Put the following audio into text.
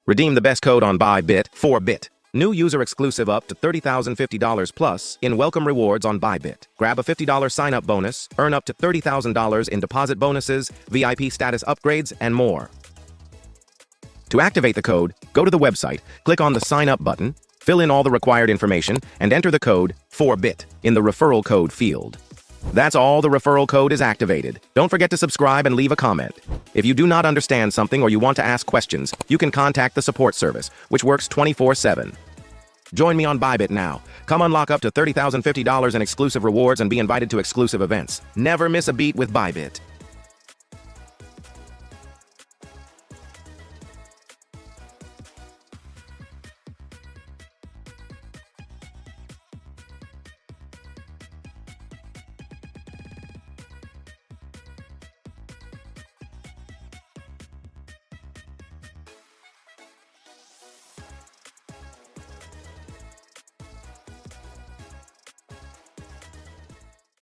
Redeem the best code on BYBIT New user exclusive up to $30,050 plus in welcome rewards on BYBIT. Grab a $50 sign-up bonus, earn up to $30,000 in deposit bonuses, VIP status upgrades, and more. To activate the code, go to the website, click on the Sign Up button, fill in all the required information, and enter the code 4BIT in the referral code field. That's all. The referral code is activated. Don't forget to subscribe and leave a comment. If you do not understand something or you want to ask questions, you can contact the support service, which works 24/7. Join me on BYBIT now. Come unlock up to $30,050 in exclusive rewards and be invited to exclusive events. Never miss a beat with BYBIT.